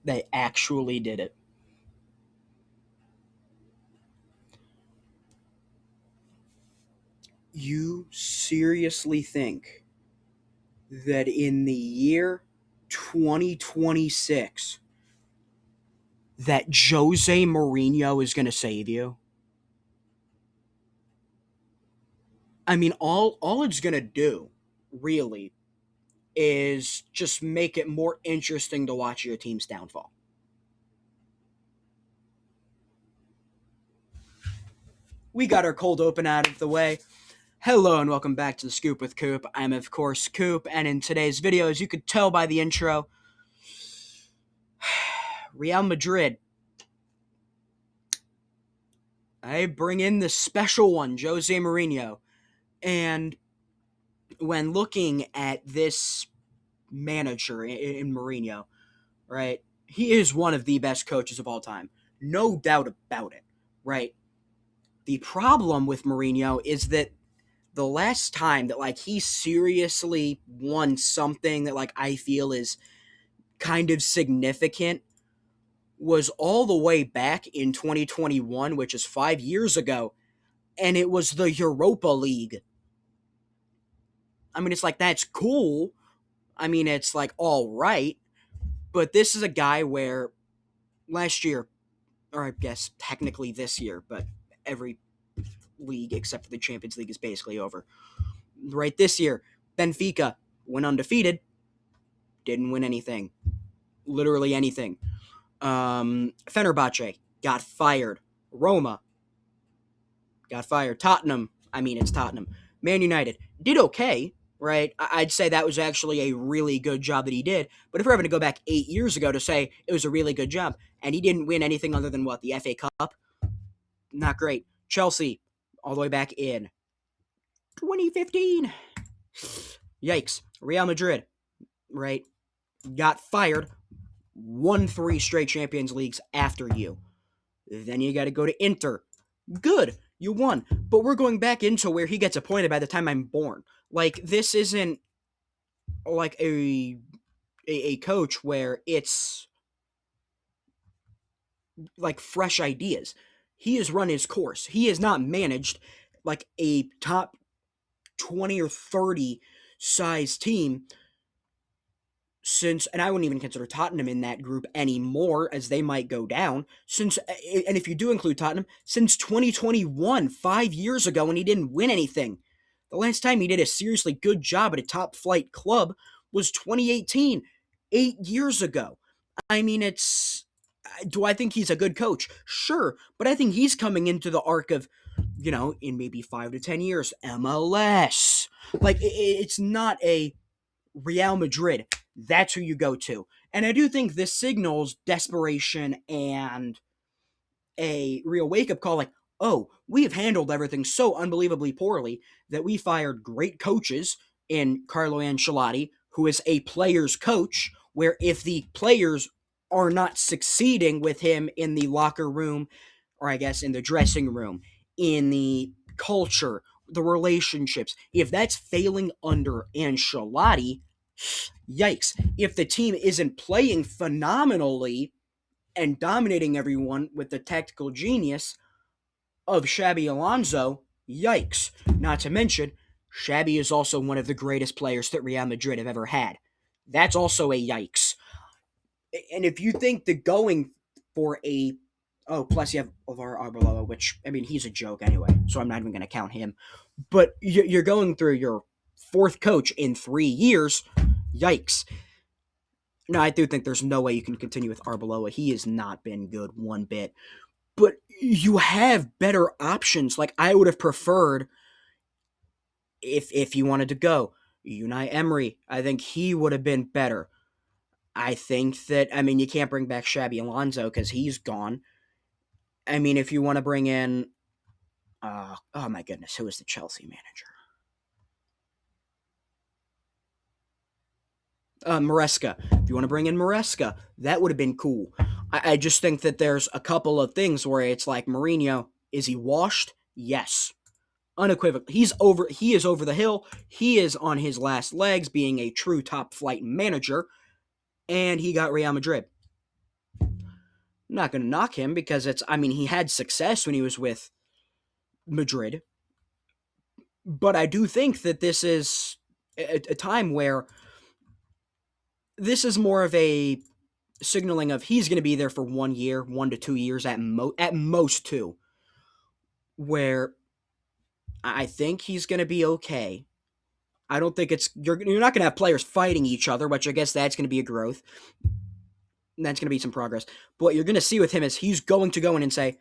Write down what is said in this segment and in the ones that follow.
They actually did it. You seriously think that in the year 2026 that Jose Mourinho is going to save you? I mean, all it's going to do, really, is just make it more interesting to watch your team's downfall. We got our cold open out of the way. Hello and welcome back to the Scoop with Coop. I'm of course Coop, and in today's video, as you could tell by the intro, Real Madrid. I bring in the special one, Jose Mourniho, and when looking at this manager in Mourinho, right, he is one of the best coaches of all time, no doubt about it, right? The problem with Mourinho is that the last time that he seriously won something that I feel is kind of significant was all the way back in 2021, which is 5 years ago, and it was the Europa League. I mean, it's that's cool. I mean, it's all right, but this is a guy where last year, or I guess technically this year, but every league except for the Champions League is basically over. Right, this year, Benfica went undefeated, didn't win anything. Literally anything. Fenerbahce got fired. Roma got fired. Tottenham, I mean, it's Tottenham. Man United did okay, right? I'd say that was actually a really good job that he did. But if we're having to go back 8 years ago to say it was a really good job, and he didn't win anything other than the FA Cup, not great. Chelsea, all the way back in 2015. Yikes. Real Madrid, right, got fired, won 3 straight Champions Leagues after you. Then you got to go to Inter. Good, you won. But we're going back into where he gets appointed by the time I'm born. This isn't a coach where it's fresh ideas. He has run his course. He has not managed a top 20 or 30 size team since, and I wouldn't even consider Tottenham in that group anymore, as they might go down, since, and if you do include Tottenham, since 2021, 5 years ago, when he didn't win anything. The last time he did a seriously good job at a top-flight club was 2018, 8 years ago. I mean, do I think he's a good coach? Sure, but I think he's coming into the arc of, in maybe 5 to 10 years, MLS. It's not a Real Madrid. That's who you go to. And I do think this signals desperation and a real wake-up call, oh, we have handled everything so unbelievably poorly that we fired great coaches in Carlo Ancelotti, who is a player's coach, where if the players are not succeeding with him in the locker room, or I guess in the dressing room, in the culture, the relationships, if that's failing under Ancelotti, yikes. If the team isn't playing phenomenally and dominating everyone with the tactical genius of Xabi Alonso, yikes. Not to mention, Xabi is also one of the greatest players that Real Madrid have ever had. That's also a yikes. And if you think that going for plus you have Alvaro Arbeloa, which, I mean, he's a joke anyway, so I'm not even going to count him. But you're going through your 4th coach in 3 years. Yikes. No, I do think there's no way you can continue with Arbeloa. He has not been good one bit. But you have better options. I would have preferred, if you wanted to go, Unai Emery. I think he would have been better. I think that, I mean, you can't bring back Xabi Alonso because he's gone. I mean, if you want to bring in, oh my goodness, who is the Chelsea manager? Maresca. If you want to bring in Maresca, that would have been cool. I just think that there's a couple of things where it's Mourinho, is he washed? Yes. Unequivocally. He is over the hill. He is on his last legs being a true top-flight manager, and he got Real Madrid. I'm not going to knock him because I mean, he had success when he was with Madrid, but I do think that this is a time where this is more of a signaling of he's going to be there for 1 year, 1 to 2 years at most two, where I think he's going to be okay. I don't think you're not going to have players fighting each other, which I guess that's going to be a growth. And that's going to be some progress. But what you're going to see with him is he's going to go in and say,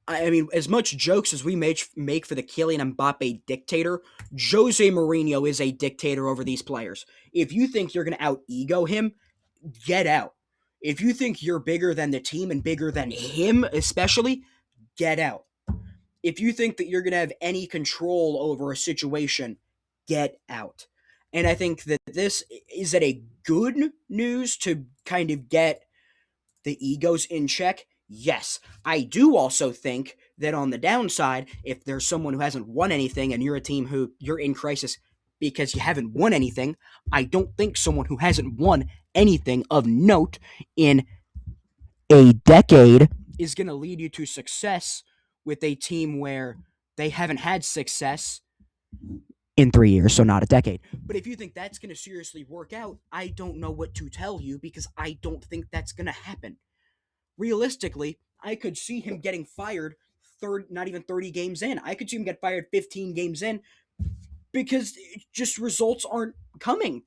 I mean, as much jokes as we make for the Kylian Mbappe dictator, Jose Mourinho is a dictator over these players. If you think you're going to out ego him, get out. If you think you're bigger than the team and bigger than him, especially, get out. If you think that you're going to have any control over a situation, get out. And I think that this is at a good news to kind of get the egos in check. Yes, I do also think that on the downside, if there's someone who hasn't won anything and you're a team who you're in crisis because you haven't won anything, I don't think someone who hasn't won anything of note in a decade is going to lead you to success with a team where they haven't had success in 3 years, so not a decade. But if you think that's going to seriously work out, I don't know what to tell you because I don't think that's going to happen. Realistically, I could see him getting fired not even 30 games in. I could see him get fired 15 games in because just results aren't coming.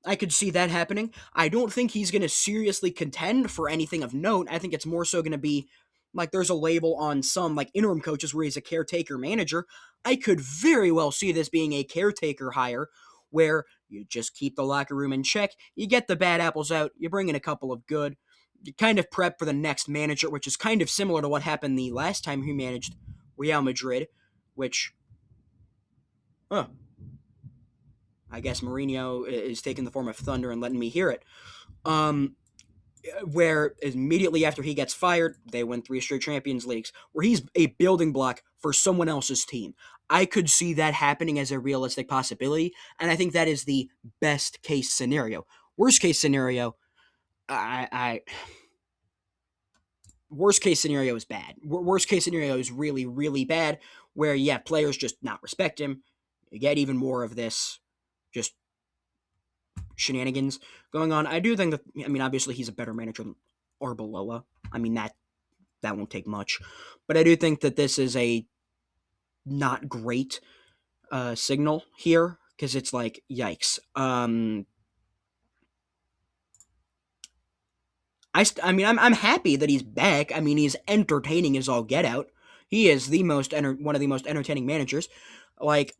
I could see that happening. I don't think he's going to seriously contend for anything of note. I think it's more so going to be like there's a label on some like interim coaches where he's a caretaker manager. I could very well see this being a caretaker hire where you just keep the locker room in check, you get the bad apples out, you bring in a couple of good, you kind of prep for the next manager, which is kind of similar to what happened the last time he managed Real Madrid, which, huh, I guess Mourinho is taking the form of thunder and letting me hear it. Um, where immediately after he gets fired, they win 3 straight Champions Leagues, where he's a building block for someone else's team. I could see that happening as a realistic possibility, and I think that is the best case scenario. Worst case scenario, I worst case scenario is bad. Worst case scenario is really, really bad, where yeah, players just not respect him. You get even more of this, just shenanigans going on. I do think that, I mean, obviously he's a better manager than Arbeloa. I mean, that won't take much. But I do think that this is a not great signal here because it's like, yikes. I mean, I'm happy that he's back. I mean, he's entertaining as all get out. He is one of the most entertaining managers. Like,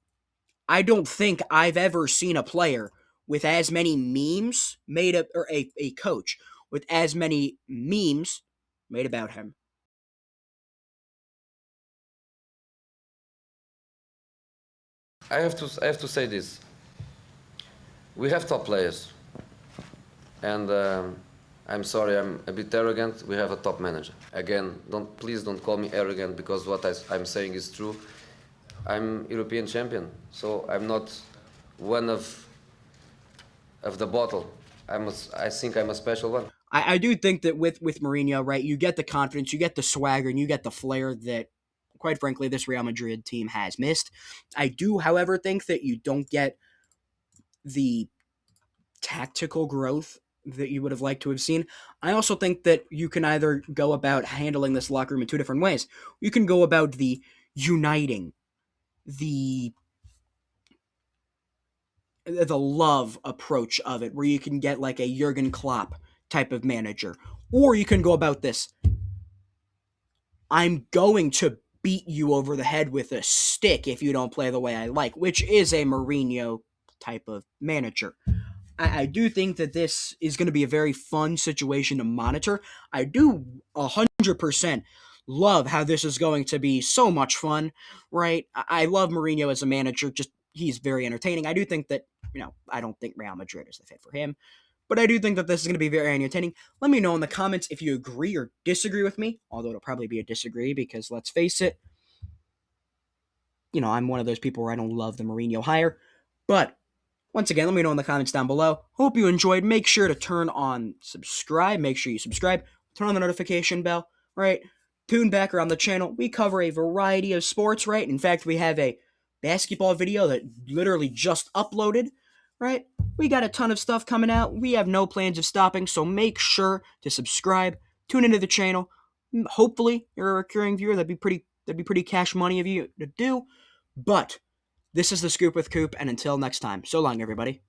I don't think I've ever seen a player with as many memes made up, or a coach with as many memes made about him. I have to say this. We have top players, and I'm sorry, I'm a bit arrogant. We have a top manager. Again, please don't call me arrogant because what I'm saying is true. I'm European champion, so I'm not one of the bottle. I think I'm a special one. I do think that with Mourinho, right, you get the confidence, you get the swagger, and you get the flair that, quite frankly, this Real Madrid team has missed. I do, however, think that you don't get the tactical growth that you would have liked to have seen. I also think that you can either go about handling this locker room in two different ways. You can go about the uniting, the love approach of it, where you can get like a Jurgen Klopp type of manager, or you can go about this: I'm going to beat you over the head with a stick if you don't play the way I like, which is a Mourinho type of manager. I do think that this is going to be a very fun situation to monitor. I do 100% love how this is going to be so much fun, right? I love Mourinho as a manager. Just he's very entertaining. I do think that, I don't think Real Madrid is the fit for him, but I do think that this is going to be very entertaining. Let me know in the comments if you agree or disagree with me, although it'll probably be a disagree because let's face it, I'm one of those people where I don't love the Mourinho hire, but Once again, let me know in the comments down below. Hope you enjoyed. Make sure to turn on subscribe. Make sure you subscribe. Turn on the notification bell, right? Tune back around the channel. We cover a variety of sports, right? In fact, we have a basketball video that literally just uploaded, right? We got a ton of stuff coming out. We have no plans of stopping, so make sure to subscribe. Tune into the channel. Hopefully, you're a recurring viewer. That'd be pretty cash money of you to do. But this is the Scoop with Coop, and until next time, so long, everybody.